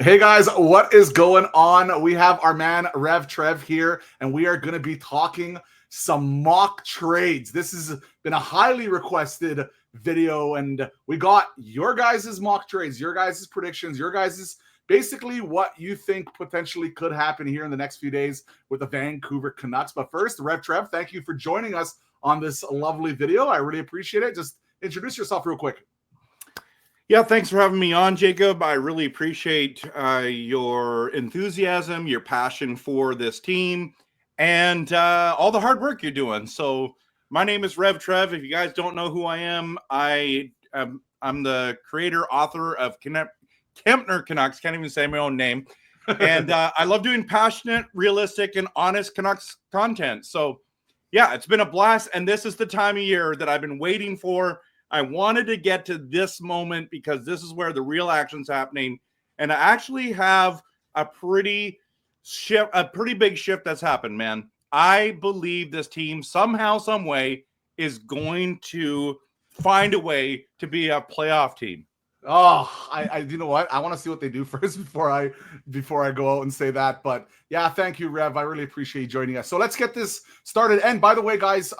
Hey guys, what is going on? We have our man Rev Trev here, and we are going to be talking some mock trades. This has been a highly requested video, and we got your guys' mock trades, your guys' predictions, your guys' basically what you think potentially could happen here in the next few days with the Vancouver Canucks. But first, Rev Trev, thank you for joining us on this lovely video. I really appreciate it. Just introduce yourself real quick. Yeah, thanks for having me on, Jacob. I really appreciate your enthusiasm, your passion for this team, and all the hard work you're doing. So my name is Rev Trev. If you guys don't know who I am, I'm the creator, author of Kempner Canucks. Can't even say my own name. And I love doing passionate, realistic, and honest Canucks content. So yeah, it's been a blast. And this is the time of year that I've been waiting for. I wanted to get to this moment because this is where the real action's happening. And I actually have a pretty big shift that's happened, man. I believe this team somehow, some way is going to find a way to be a playoff team. Oh, you know what? I want to see what they do first before I go out and say that. But yeah, thank you, Rev. I really appreciate you joining us. So let's get this started. And by the way, guys,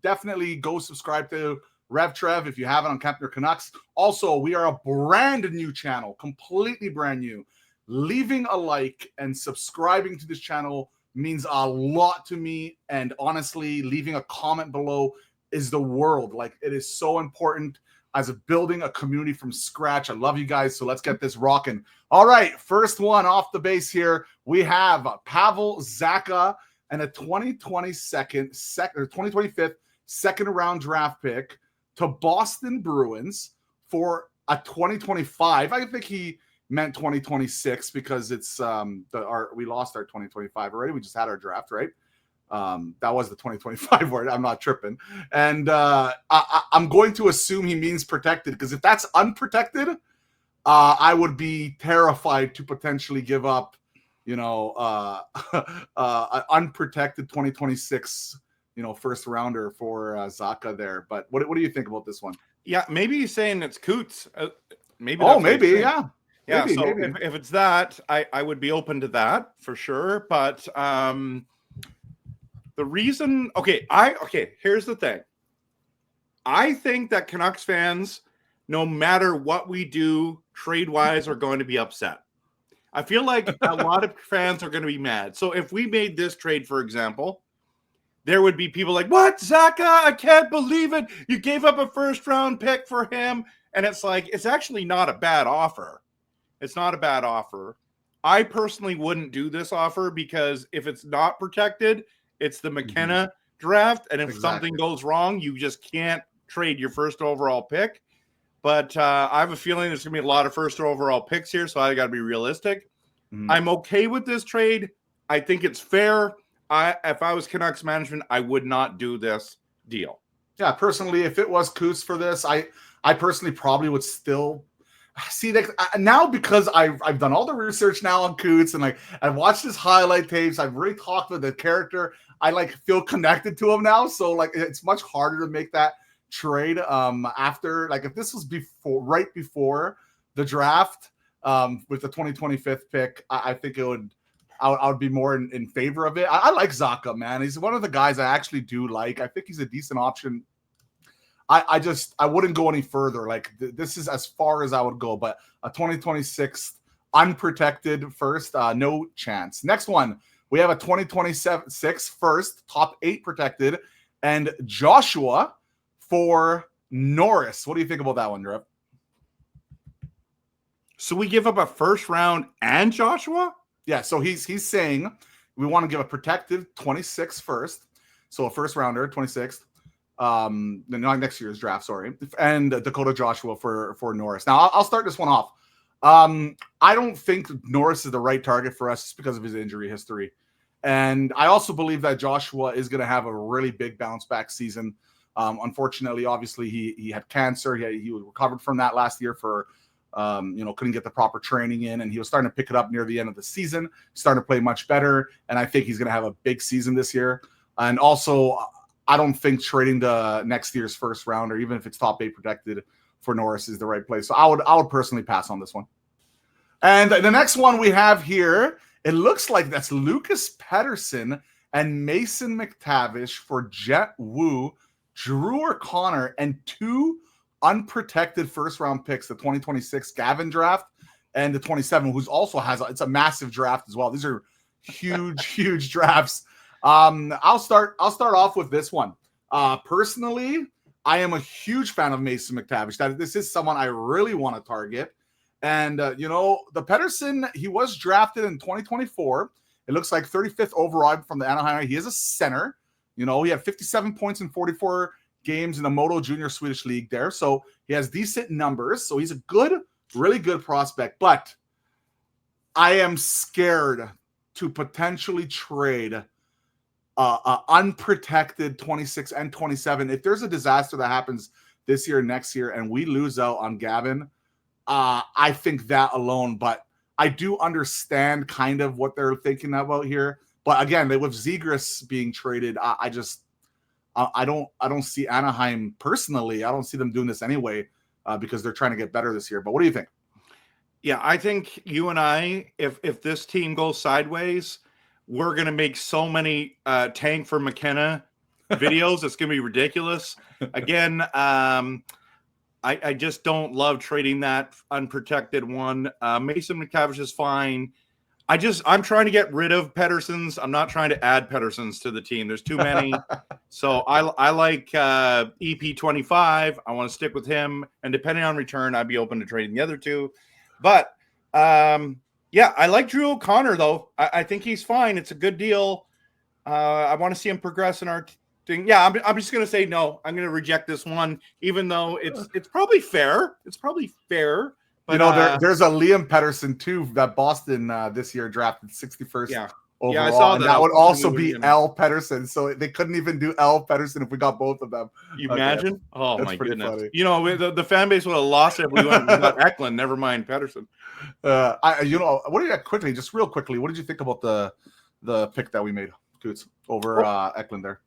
definitely go subscribe to Rev Trev if you haven't on Kempner Canucks. Also, we are a brand new channel, completely brand new. Leaving a like and subscribing to this channel means a lot to me. And honestly, leaving a comment below is the world. Like, it is so important as building a community from scratch. I love you guys. So let's get this rocking. All right, first one off the base here. We have Pavel Zacha and a 2025 second round draft pick to Boston Bruins for a 2025. I think he meant 2026 because it's we lost our 2025 already. We just had our draft, right? That was the 2025 word. I'm not tripping. And I'm going to assume he means protected, because if that's unprotected, I would be terrified to potentially give up, an unprotected 2026 first rounder for Zacha there. But what do you think about this one? Yeah, maybe he's saying it's Coots. Maybe. Oh, maybe, yeah. Yeah, maybe, so maybe. If it's that, I would be open to that for sure. But the reason, here's the thing. I think that Canucks fans, no matter what we do trade-wise, are going to be upset. I feel like a lot of fans are going to be mad. So if we made this trade, for example, there would be people like, what, Zacha? I can't believe it. You gave up a first-round pick for him. And it's like, it's actually not a bad offer. It's not a bad offer. I personally wouldn't do this offer because if it's not protected, it's the McKenna draft. And if something goes wrong, you just can't trade your first overall pick. But I have a feeling there's going to be a lot of first overall picks here, so I got to be realistic. I'm okay with this trade. I think it's fair. If I was Canucks management, I would not do this deal. Yeah, personally, if it was Coots for this, I personally probably would still see that now, because I've done all the research now on Coots, and I've watched his highlight tapes. I've really talked with the character. I feel connected to him now, so it's much harder to make that trade after, if this was right before the draft with the 2025 pick. I think I would be more in favor of it. I like Zacha, man. He's one of the guys I actually do like. I think he's a decent option. I wouldn't go any further. This is as far as I would go, but a 2026 unprotected first, no chance. Next one, we have a 2026 first, top 8 protected, and Joshua for Norris. What do you think about that one, Drew? So we give up a first round and Joshua? Yeah, so he's saying we want to give a protected 26 first, so a first rounder, 26th, not next year's draft, sorry, and Dakota Joshua for Norris. Now, I'll start this one off. I don't think Norris is the right target for us just because of his injury history. And I also believe that Joshua is going to have a really big bounce back season. Unfortunately, obviously, he had cancer. He recovered from that last year for couldn't get the proper training in, and he was starting to pick it up near the end of the season, starting to play much better, and I think he's going to have a big season this year. And also, I don't think trading the next year's first round, or even if it's top 8 protected for Norris, is the right place. So I would personally pass on this one. And the next one we have here, it looks like that's Lucas Pettersson and Mason McTavish for Jet Wu, Drew O'Connor, and 2 unprotected first-round picks, the 2026 Gavin draft and the 27, who's also it's a massive draft as well. These are huge, huge drafts. I'll start off with this one. Personally, I am a huge fan of Mason McTavish. This is someone I really want to target. And, the Pettersson, he was drafted in 2024. It looks like 35th overall from the Anaheim. He is a center. He had 57 points in 44 games in the Moto Junior Swedish League there. So he has decent numbers. So he's a good, really good prospect. But I am scared to potentially trade unprotected 26 and 27. If there's a disaster that happens this year, next year, and we lose out on Gavin, I think that alone, but I do understand kind of what they're thinking about here. But again, with Zegras being traded, I don't see Anaheim personally. I don't see them doing this anyway because they're trying to get better this year. But what do you think? Yeah, I think you and I, if this team goes sideways, we're going to make so many tank for McKenna videos. It's going to be ridiculous. Again, I just don't love trading that unprotected one. Mason McTavish is fine. I'm trying to get rid of Petterssons. I'm not trying to add Petterssons to the team. There's too many. So I like EP25. I want to stick with him. And depending on return, I'd be open to trading the other 2. But yeah, I like Drew O'Connor, though. I think he's fine. It's a good deal. I want to see him progress in our thing. Yeah, I'm just going to say no. I'm going to reject this one, even though it's probably fair. It's probably fair. But, there's a Liam Pettersson, too, that Boston this year drafted 61st overall. Yeah, I saw that. And that would also be L. Pettersson. So they couldn't even do L. Pettersson if we got both of them. You imagine? Okay. Oh, That's my goodness. funny. The fan base would have lost if we went and got Eklund. Never mind Pettersson. What do you quickly, just real quickly, what did you think about the pick that we made, Coots, over Eklund there?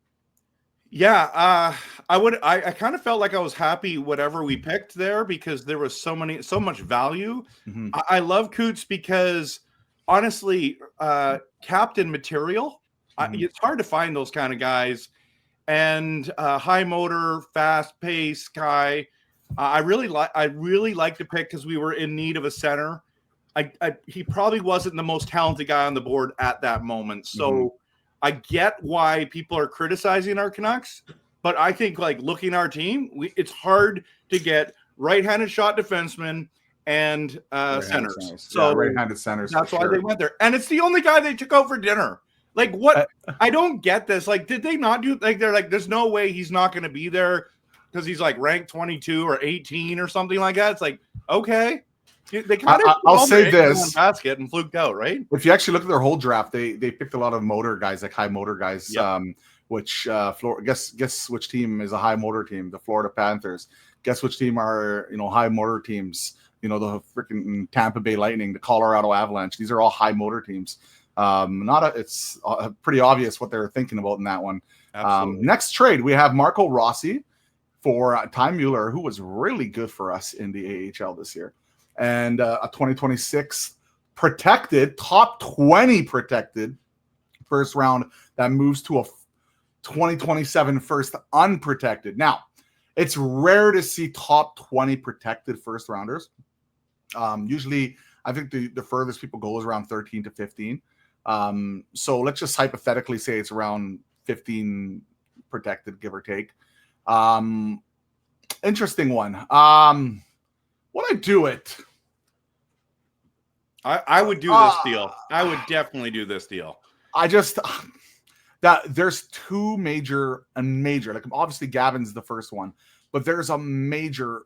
Yeah, I kind of felt like I was happy whatever we picked there because there was so much value. Mm-hmm. I love Coots because honestly, captain material. Mm-hmm. It's hard to find those kind of guys, and high motor, fast pace guy. I really like the pick because we were in need of a center. He probably wasn't the most talented guy on the board at that moment, so. Mm-hmm. I get why people are criticizing our Canucks, but I think looking at our team, it's hard to get right-handed shot defensemen and centers. So right-handed centers. That's why they went there, and it's the only guy they took out for dinner. What? I don't get this. Did they not do? They're there's no way he's not going to be there because he's ranked 22 or 18 or something like that. It's okay. They kind of I'll say this basket and fluked out, right? If you actually look at their whole draft, they picked a lot of motor guys, high motor guys. Yep. Which guess which team is a high motor team? The Florida Panthers. Guess which team are high motor teams? The freaking Tampa Bay Lightning, the Colorado Avalanche. These are all high motor teams. It's pretty obvious what they're thinking about in that one. Next trade, we have Marco Rossi for Ty Mueller, who was really good for us in the AHL this year. And a 2026 protected, top 20 protected first round that moves to a 2027 first unprotected. Now, it's rare to see top 20 protected first rounders. Usually, I think the furthest people go is around 13 to 15. So let's just hypothetically say it's around 15 protected, give or take. Interesting one. Would I do it? I would do this deal. I would definitely do this deal. I just that there's 2 major, obviously Gavin's the first one, but there's a major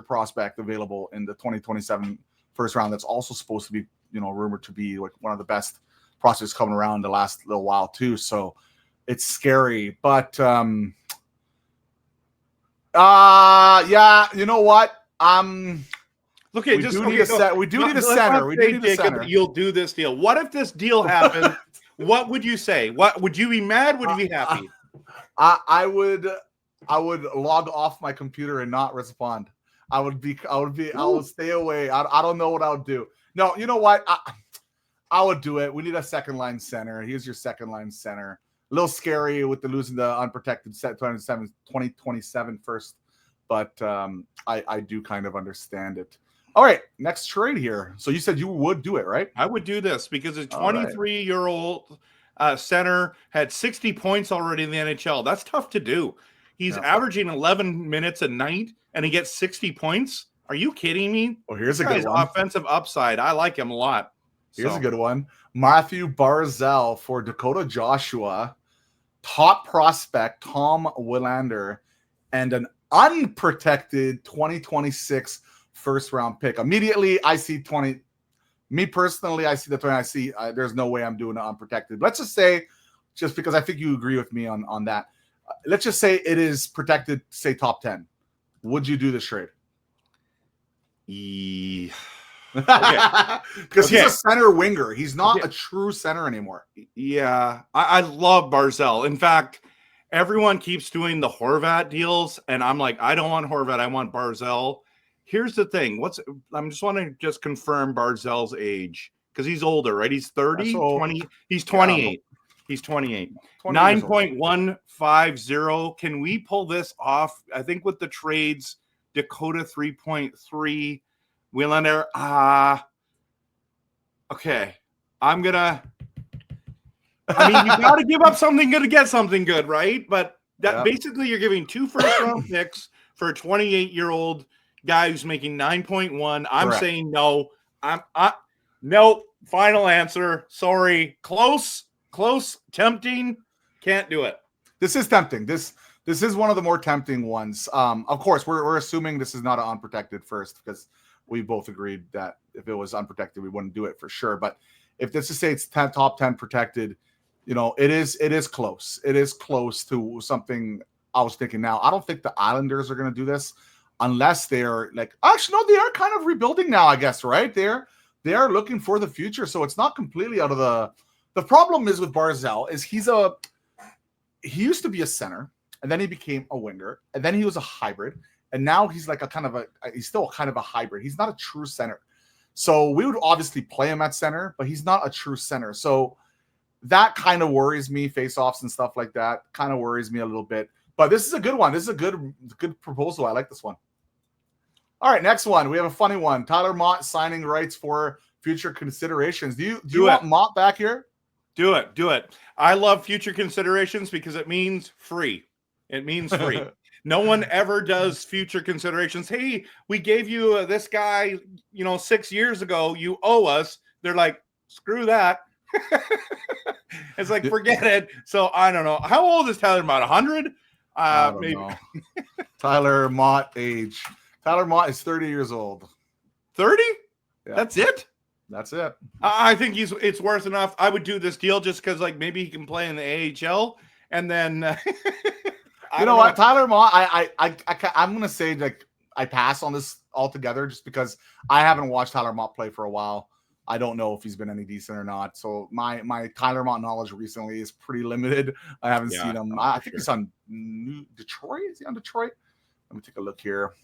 prospect available in the 2027 first round that's also supposed to be, rumored to be one of the best prospects coming around the last little while too. So it's scary, but yeah, you know what? Look, we do need a center. You'll do this deal. What if this deal happened? What would you say? What would you be mad? Would you be happy? I would log off my computer and not respond. I would stay away. I don't know what I would do. No, you know what? I would do it. We need a second line center. Here's your second line center. A little scary with the losing the unprotected set 2027 first, but I do kind of understand it. All right, next trade here. So you said you would do it, right? I would do this because a All right. 23-year-old center had 60 points already in the NHL. That's tough to do. He's averaging 11 minutes a night, and he gets 60 points. Are you kidding me? Well, here's a This good guy's one. offensive upside. I like him a lot. Here's a good one. Matthew Barzal for Dakota Joshua, top prospect Tom Willander, and an unprotected 2026 first round pick. Immediately, I see 20. Me personally, I see the 20. I see there's no way I'm doing it unprotected. Let's just say, just because I think you agree with me on that, let's just say it is protected, say top 10. Would you do this trade? Because he's a center winger. He's not a true center anymore. Yeah, I love Barzal. In fact, everyone keeps doing the Horvat deals, and I'm like, I don't want Horvat. I want Barzal. Here's the thing. I'm just want to just confirm Barzal's age because he's older, right? He's 30, 20. He's 28. Yeah. He's 28. 9.150. Can we pull this off? I think with the trades, Dakota 3.3. Willander, okay. I mean, you got to give up something good to get something good, right? But that basically you're giving 2 first-round picks for a 28-year-old guy who's making 9.1. I'm saying no. No. Final answer. Sorry. Close, tempting. Can't do it. This is tempting. This is one of the more tempting ones. Of course, we're assuming this is not an unprotected first because we both agreed that if it was unprotected, we wouldn't do it for sure. But if this is say it's top 10 protected, it is close. It is close to something I was thinking. Now, I don't think the Islanders are going to do this unless they're like, actually, no, they are kind of rebuilding now, I guess, right? They are looking for the future. So it's not completely out of the problem is with Barzal is he used to be a center and then he became a winger and then he was a hybrid. And now he's like he's still kind of a hybrid. He's not a true center. So we would obviously play him at center, but he's not a true center. So that kind of worries me, face-offs and stuff like that. Kind of worries me a little bit. But this is a good one. This is a good proposal. I like this one. All right, next one. We have a funny one. Tyler Mott signing rights for future considerations. Do you want Mott back here? Do it. I love future considerations because it means free. It means free. No one ever does future considerations. Hey, we gave you this guy, 6 years ago. You owe us. They're like, screw that. It's like, forget it. So I don't know. How old is Tyler Mott? 100? Maybe. Tyler Mott age. Tyler Mott is 30 years old. 30? Yeah. That's it? That's it. I think it's worth enough. I would do this deal just because, maybe he can play in the AHL, and then. You know what, Tyler Mott? I'm gonna say I pass on this altogether just because I haven't watched Tyler Mott play for a while. I don't know if he's been any decent or not. So my Tyler Mott knowledge recently is pretty limited. I haven't seen him. I think he's on Detroit. Is he on Detroit? Let me take a look here.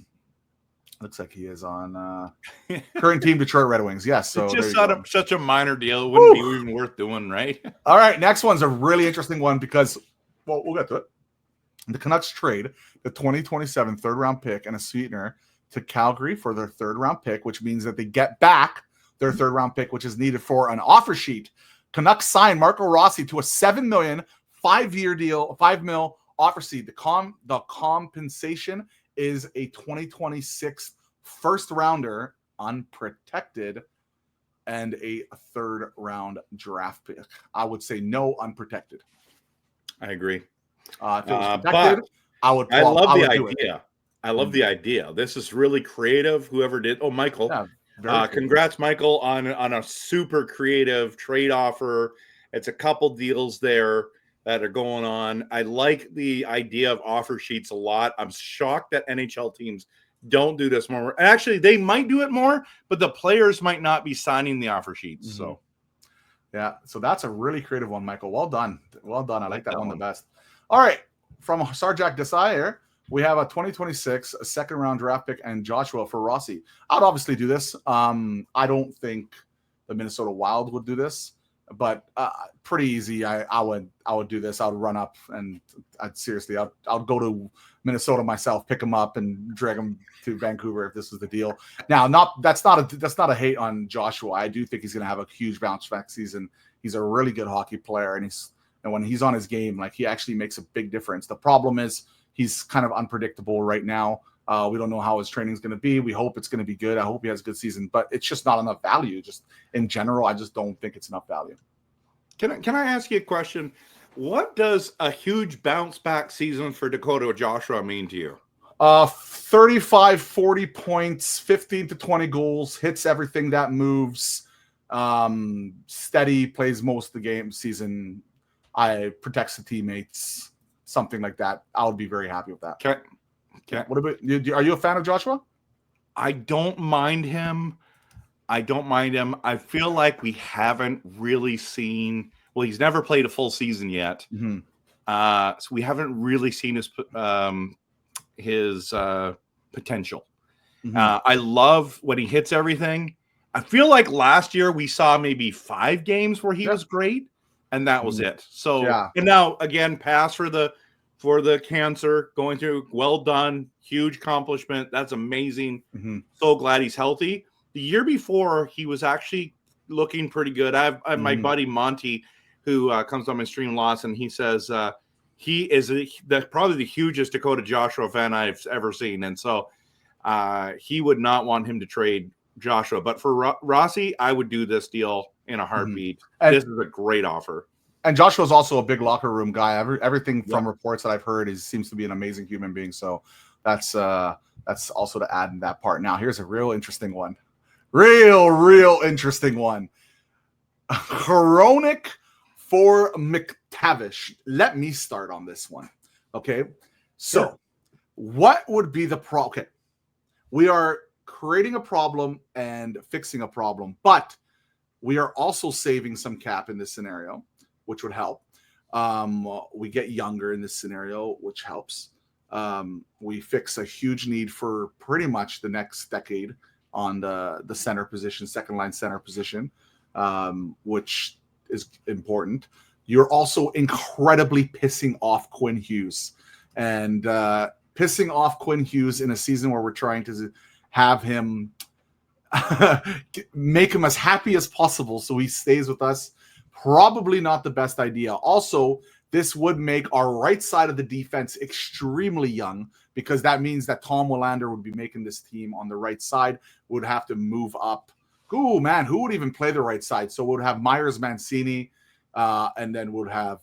Looks like he is on current team Detroit Red Wings. Yes. So it's just such a minor deal. It wouldn't be even worth doing, right? All right. Next one's a really interesting one because, well, we'll get to it. The Canucks trade the 2027 third-round pick and a sweetener to Calgary for their third-round pick, which means that they get back their third-round pick, which is needed for an offer sheet. Canucks sign Marco Rossi to a $7 million, 5-year deal, $5 million offer sheet. The compensation is a 2026 first-rounder, unprotected, and a third-round draft pick. I would say no unprotected. I agree. If it was protected, I love the idea. I love the idea. This is really creative. Whoever did, Michael. Yeah, congrats, Michael, on a super creative trade offer. It's a couple deals there that are going on. I like the idea of offer sheets a lot. I'm shocked that NHL teams don't do this more. Actually, they might do it more, but the players might not be signing the offer sheets. So, yeah. So that's a really creative one, Michael. Well done. I like that one the best. All right, from Sarjak Desire, We have a 2026, a second-round draft pick, and Joshua for Rossi. I'd obviously do this. I don't think the Minnesota Wild would do this, but pretty easy. I would do this. I would run up and I'll go to Minnesota myself, pick him up, and drag him to Vancouver if this was the deal. Now, that's not a hate on Joshua. I do think he's going to have a huge bounce back season. He's a really good hockey player, and when he's on his game, like, he actually makes a big difference. The problem is he's kind of unpredictable right now. We don't know how his training is going to be. We hope it's going to be good. I hope he has a good season, but it's just not enough value. Just in general, I just don't think it's enough value. Can I ask you a question? What does a huge bounce back season for Dakota Joshua mean to you? 35, 40 points, 15 to 20 goals, hits everything that moves, steady, plays most of the game season. Protects the teammates, something like that. I would be very happy with that. Okay. What about you? Are you a fan of Joshua? I don't mind him. I feel like we haven't really seen. Well, he's never played a full season yet, Mm-hmm. So we haven't really seen his potential. Mm-hmm. I love when he hits everything. I feel like last year we saw maybe 5 games where he was great, and that was it. So, and now again, pass for the cancer going through. Well done, huge accomplishment. That's amazing. Mm-hmm. So glad he's healthy. The year before, he was actually looking pretty good. I have my buddy Monty, who comes on my stream lots, and he says he is probably the hugest Dakota Joshua fan I've ever seen, and so he would not want him to trade Joshua. But for Rossi, I would do this deal in a heartbeat. Mm-hmm. This is a great offer. And Joshua's also a big locker room guy. Everything from reports that I've heard seems to be an amazing human being. So that's also to add in that part. Now, here's a real interesting one. Real interesting one. Chronic for McTavish. Let me start on this one. Okay. So what would be the problem? Okay. We are creating a problem and fixing a problem, but we are also saving some cap in this scenario, which would help. We get younger in this scenario, which helps. We fix a huge need for pretty much the next decade on the center position, second line center position, which is important. You're also incredibly pissing off Quinn Hughes, and pissing off Quinn Hughes in a season where we're trying to have him make him as happy as possible so he stays with us. Probably not the best idea. Also, this would make our right side of the defense extremely young, because that means that Tom Willander would be making this team on the right side, would have to move up. Ooh, man, who would even play the right side? So we'd have Myers Mancini, and then we'd have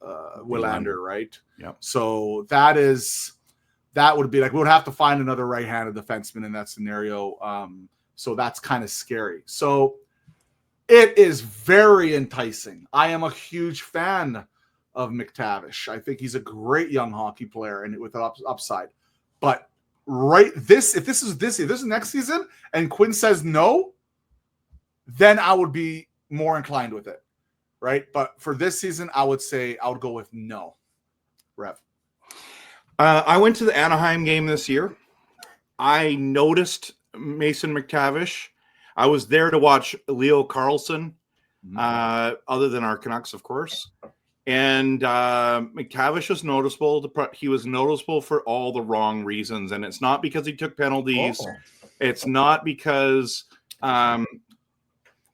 Willander, right? Yeah. So that would be like, we would have to find another right-handed defenseman in that scenario. So that's kind of scary. So it is very enticing. I am a huge fan of McTavish. I think he's a great young hockey player and with an upside. But if this is next season and Quinn says no, then I would be more inclined with it, right? But for this season, I would say I would go with no. Rev. I went to the Anaheim game this year. I noticed Mason McTavish. I was there to watch Leo Carlson, other than our Canucks, of course. And McTavish was noticeable. He was noticeable for all the wrong reasons. And it's not because he took penalties. Oh. It's not because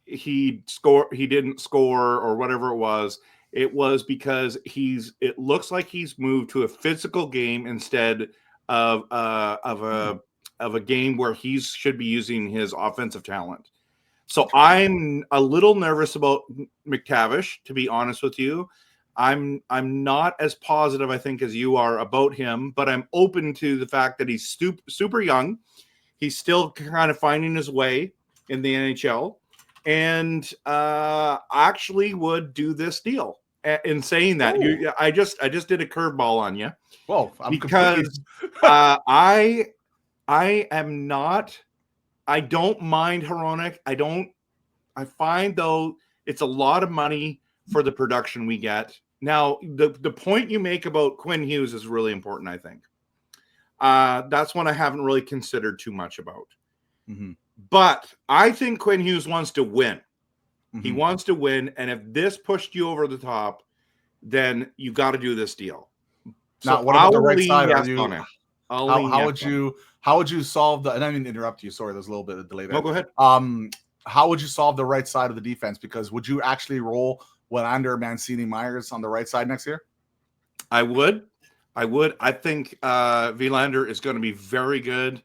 he didn't score or whatever it was. It was because it looks like he's moved to a physical game instead of a game where he should be using his offensive talent. So I'm a little nervous about McTavish, to be honest with you. I'm not as positive, I think, as you are about him, but I'm open to the fact that he's super young. He's still kind of finding his way in the NHL, and actually would do this deal. In saying that, I just did a curveball on you. Well, because I am not. I don't mind Hronek. I find though it's a lot of money for the production we get. Now, the point you make about Quinn Hughes is really important, I think. That's one I haven't really considered too much about. Mm-hmm. But I think Quinn Hughes wants to win. Mm-hmm. He wants to win, and if this pushed you over the top, then you got to do this deal. Now, So what about the right lean side? Are yes you? on it. How would you solve the? And I didn't interrupt you. Sorry, there's a little bit of delay there. No, go ahead. How would you solve the right side of the defense? Because would you actually roll Willander, Mancini, Myers on the right side next year? I would. I think Willander is going to be very good.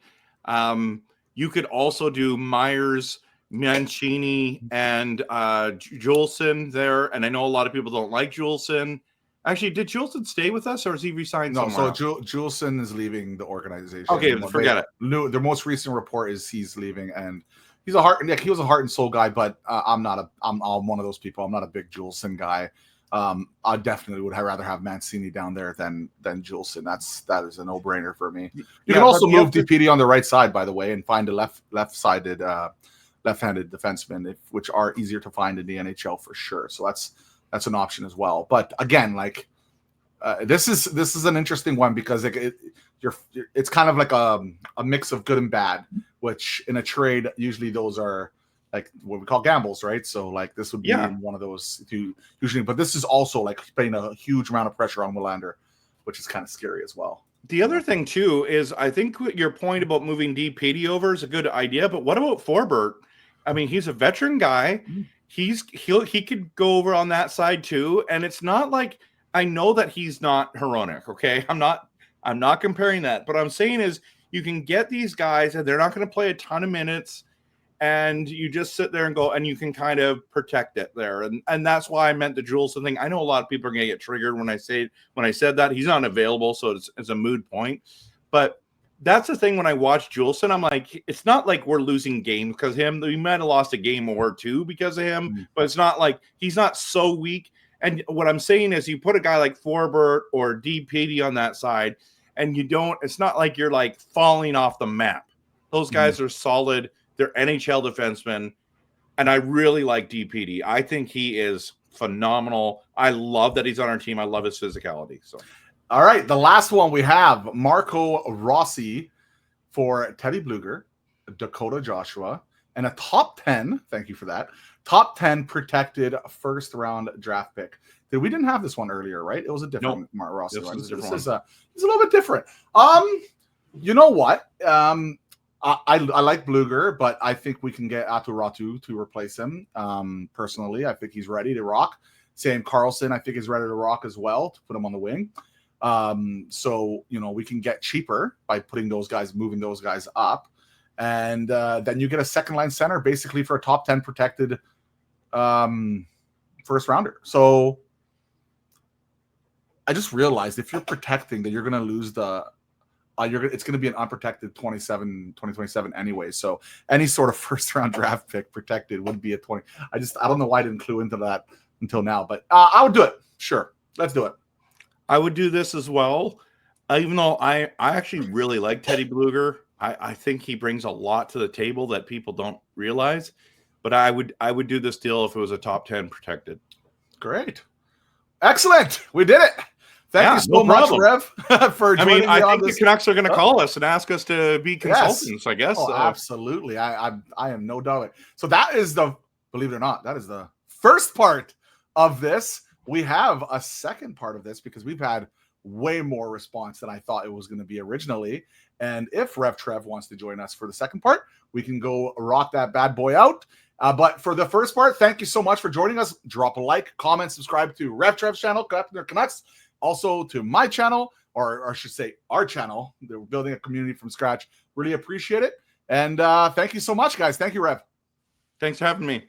You could also do Myers, Mancini, and Juleson there. And I know a lot of people don't like Juleson. Actually, did Juleson stay with us, or is he resigned somewhere? So Juleson is leaving the organization. Okay, forget it. The most recent report is he's leaving, and he's a heart. He was a heart and soul guy, but I'm one of those people. I'm not a big Juleson guy. I definitely would rather have Mancini down there than Juleson. That is a no brainer for me. You can also move DPD on the right side, by the way, and find a left-handed defenseman, which are easier to find in the NHL for sure. So that's an option as well. But again, like this is an interesting one because it's kind of like a mix of good and bad, which in a trade usually those are like what we call gambles, right? So like this would be one of those usually, but this is also like putting a huge amount of pressure on Willander, which is kind of scary as well. The other thing too is I think your point about moving DPD over is a good idea, but what about Forbert? I mean, he's a veteran guy. He could go over on that side too, and it's not like I know that he's not Hronek. Okay, I'm not comparing that, but I'm saying is you can get these guys and they're not going to play a ton of minutes. And you just sit there and go, and you can kind of protect it there. And that's why I meant the Juleson thing. I know a lot of people are going to get triggered when I said that. He's not available, so it's a moot point. But that's the thing when I watch Juleson, I'm like, it's not like we're losing games because of him. We might have lost a game or two because of him, but it's not like he's not so weak. And what I'm saying is you put a guy like Forbert or DPD on that side, and it's not like you're like falling off the map. Those guys are solid. They're NHL defensemen, and I really like DPD. I think he is phenomenal. I love that he's on our team. I love his physicality. So, all right, the last one we have Marco Rossi for Teddy Bluger, Dakota Joshua, and a top 10. Thank you for that. Top 10 protected first round draft pick. We didn't have this one earlier, right? It was a different Marco Rossi. This is a little bit different. You know what? I like Bluger, but I think we can get Aatu Ratu to replace him. Personally, I think he's ready to rock. Sam Carlson, I think, is ready to rock as well to put him on the wing. So we can get cheaper by moving those guys up, and then you get a second line center basically for a top 10 protected first rounder. So I just realized if you're protecting that you're going to lose it's going to be an unprotected 2027 anyway. So any sort of first round draft pick protected would be a 20. I don't know why I didn't clue into that until now, but I would do it. Sure. Let's do it. I would do this as well. Even though I actually really like Teddy Bluger. I think he brings a lot to the table that people don't realize, but I would do this deal if it was a top 10 protected. Great. Excellent. We did it. Thank you so much, Rev, for joining me I on think this. The Canucks are going to call us and ask us to be consultants, I guess. Oh, absolutely. I am no doubt. So that is believe it or not, that is the first part of this. We have a second part of this because we've had way more response than I thought it was going to be originally. And if Rev Trev wants to join us for the second part, we can go rock that bad boy out. But for the first part, thank you so much for joining us. Drop a like, comment, subscribe to Rev Trev's channel, Canucks. Also to my channel, or I should say our channel. We're building a community from scratch. Really appreciate it. And thank you so much, guys. Thank you, Rev. Thanks for having me.